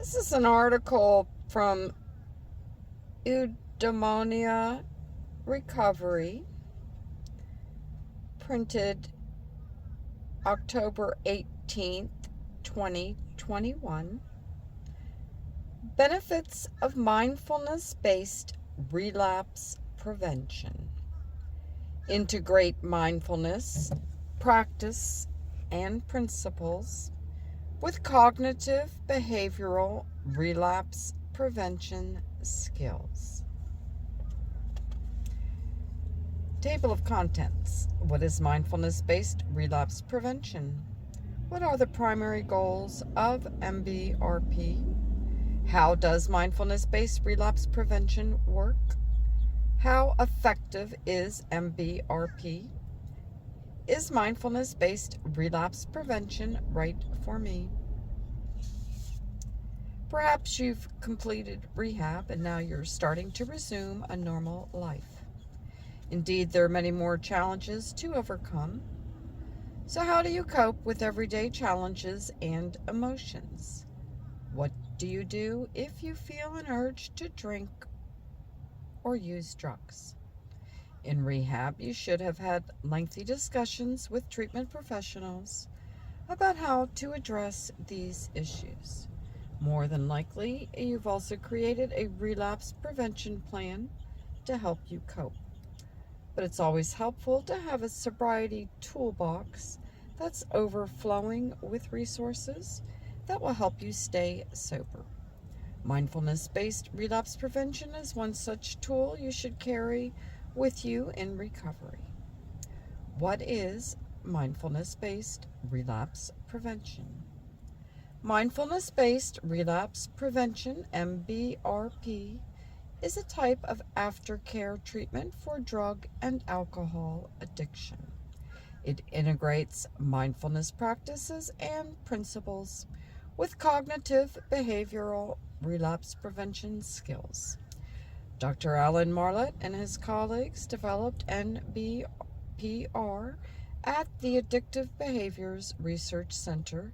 This is an article from Eudaimonia Recovery, printed October 18th, 2021. Benefits of mindfulness-based relapse prevention. Integrate mindfulness, practice, and principles with cognitive behavioral relapse prevention skills. Table of contents. What is mindfulness-based relapse prevention? What are the primary goals of MBRP? How does mindfulness-based relapse prevention work? How effective is MBRP? Is mindfulness-based relapse prevention right for me? Perhaps you've completed rehab and now you're starting to resume a normal life. Indeed, there are many more challenges to overcome. So how do you cope with everyday challenges and emotions? What do you do if you feel an urge to drink or use drugs? In rehab, you should have had lengthy discussions with treatment professionals about how to address these issues. More than likely, you've also created a relapse prevention plan to help you cope. But it's always helpful to have a sobriety toolbox that's overflowing with resources that will help you stay sober. Mindfulness-based relapse prevention is one such tool you should carry with you in recovery. What is mindfulness-based relapse prevention? Mindfulness-based relapse prevention, MBRP, is a type of aftercare treatment for drug and alcohol addiction. It integrates mindfulness practices and principles with cognitive behavioral relapse prevention skills. Dr. Alan Marlett and his colleagues developed NBPR at the Addictive Behaviors Research Center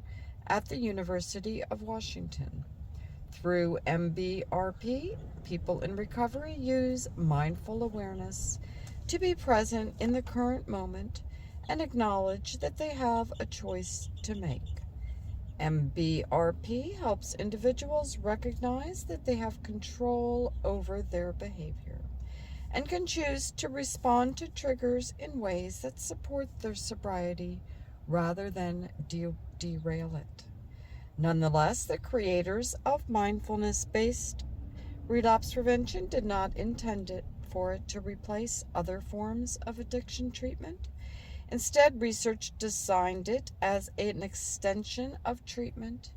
at the University of Washington. Through MBRP, people in recovery use mindful awareness to be present in the current moment and acknowledge that they have a choice to make. MBRP helps individuals recognize that they have control over their behavior and can choose to respond to triggers in ways that support their sobriety rather than derail it. Nonetheless, the creators of mindfulness-based relapse prevention did not intend for it to replace other forms of addiction treatment. Instead, research designed it as an extension of treatment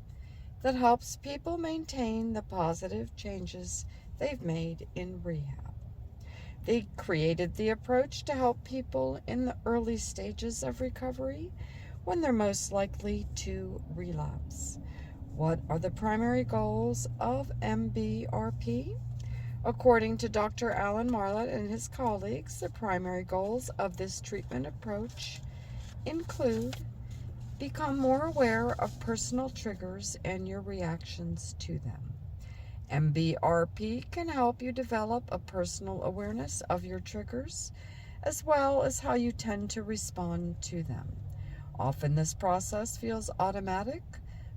that helps people maintain the positive changes they've made in rehab. They created the approach to help people in the early stages of recovery when they're most likely to relapse. What are the primary goals of MBRP? According to Dr. Alan Marlett and his colleagues, the primary goals of this treatment approach include: become more aware of personal triggers and your reactions to them. MBRP can help you develop a personal awareness of your triggers, as well as how you tend to respond to them. Often this process feels automatic,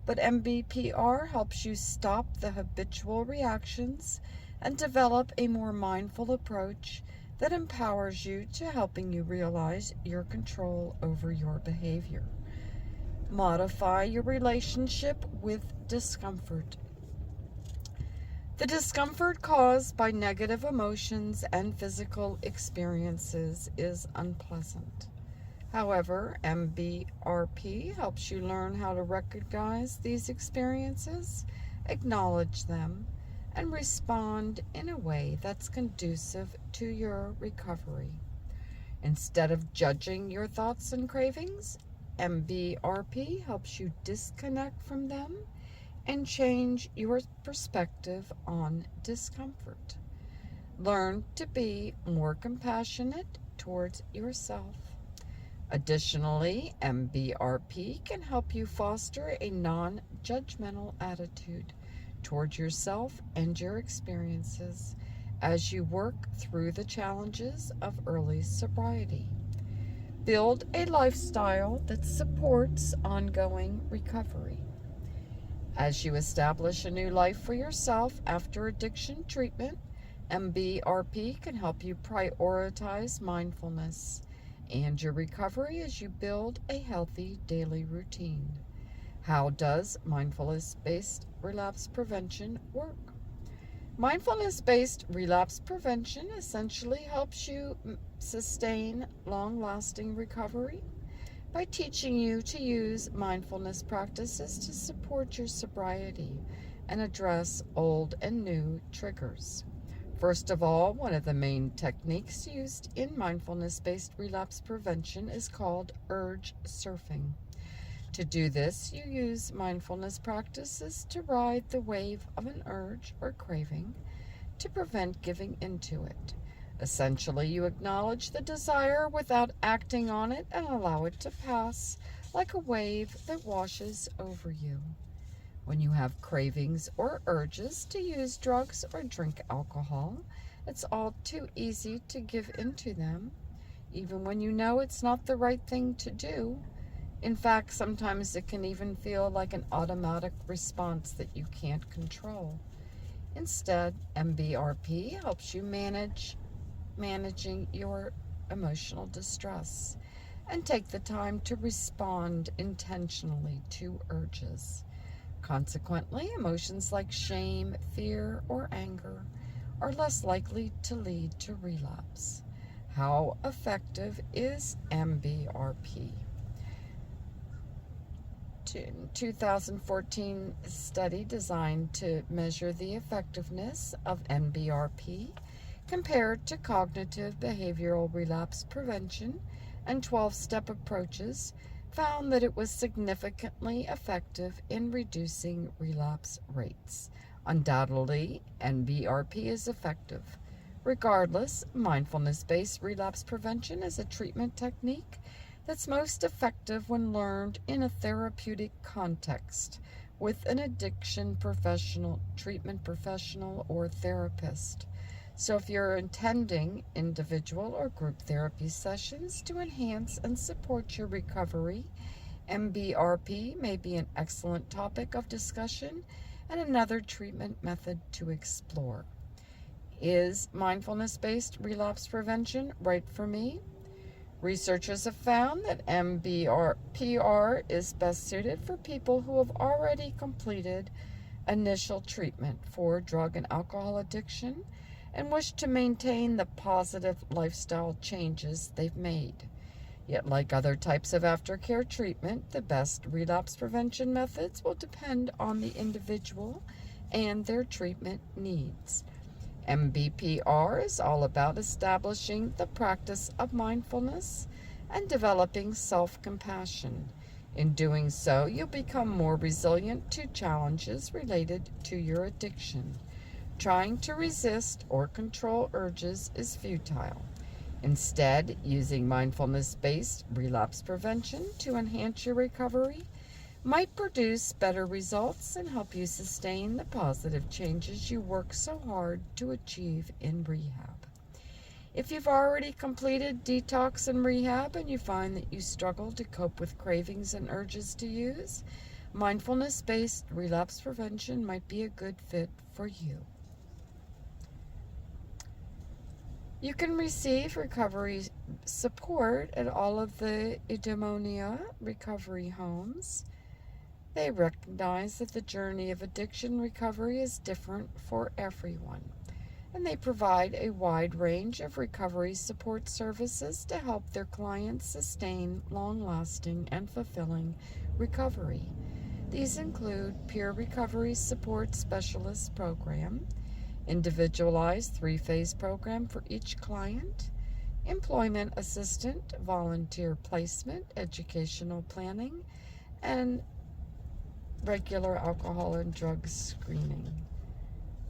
but MBPR helps you stop the habitual reactions and develop a more mindful approach that empowers you to helping you realize your control over your behavior. Modify your relationship with discomfort. The discomfort caused by negative emotions and physical experiences is unpleasant. However, MBRP helps you learn how to recognize these experiences, acknowledge them, and respond in a way that's conducive to your recovery. Instead of judging your thoughts and cravings, MBRP helps you disconnect from them and change your perspective on discomfort. Learn to be more compassionate towards yourself. Additionally, MBRP can help you foster a non-judgmental attitude toward yourself and your experiences as you work through the challenges of early sobriety. Build a lifestyle that supports ongoing recovery. As you establish a new life for yourself after addiction treatment, MBRP can help you prioritize mindfulness and your recovery as you build a healthy daily routine. How does mindfulness-based relapse prevention work? Mindfulness-based relapse prevention essentially helps you sustain long-lasting recovery by teaching you to use mindfulness practices to support your sobriety and address old and new triggers. First of all, one of the main techniques used in mindfulness-based relapse prevention is called urge surfing. To do this, you use mindfulness practices to ride the wave of an urge or craving to prevent giving into it. Essentially, you acknowledge the desire without acting on it and allow it to pass like a wave that washes over you. When you have cravings or urges to use drugs or drink alcohol, it's all too easy to give into them, even when you know it's not the right thing to do. In fact, sometimes it can even feel like an automatic response that you can't control. Instead, MBRP helps you managing your emotional distress and take the time to respond intentionally to urges. Consequently, emotions like shame, fear, or anger are less likely to lead to relapse. How effective is MBRP? A 2014 study designed to measure the effectiveness of MBRP compared to cognitive behavioral relapse prevention and 12-step approaches found that it was significantly effective in reducing relapse rates. Undoubtedly, MBRP is effective. Regardless, mindfulness-based relapse prevention is a treatment technique that's most effective when learned in a therapeutic context with an addiction professional, treatment professional, or therapist. So if you're attending individual or group therapy sessions to enhance and support your recovery, MBRP may be an excellent topic of discussion and another treatment method to explore. Is mindfulness-based relapse prevention right for me? Researchers have found that MBRPR is best suited for people who have already completed initial treatment for drug and alcohol addiction and wish to maintain the positive lifestyle changes they've made. Yet, like other types of aftercare treatment, the best relapse prevention methods will depend on the individual and their treatment needs. MBPR is all about establishing the practice of mindfulness and developing self-compassion. In doing so, you'll become more resilient to challenges related to your addiction. Trying to resist or control urges is futile. Instead, using mindfulness-based relapse prevention to enhance your recovery might produce better results and help you sustain the positive changes you work so hard to achieve in rehab. If you've already completed detox and rehab and you find that you struggle to cope with cravings and urges to use, mindfulness-based relapse prevention might be a good fit for you. You can receive recovery support at all of the Eudaimonia recovery homes. They recognize that the journey of addiction recovery is different for everyone, and they provide a wide range of recovery support services to help their clients sustain long-lasting and fulfilling recovery. These include peer recovery support specialist program, individualized 3-phase program for each client, employment assistant, volunteer placement, educational planning, and regular alcohol and drug screening.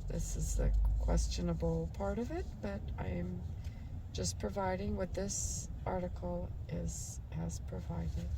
This is the questionable part of it, but I am just providing what this article has provided.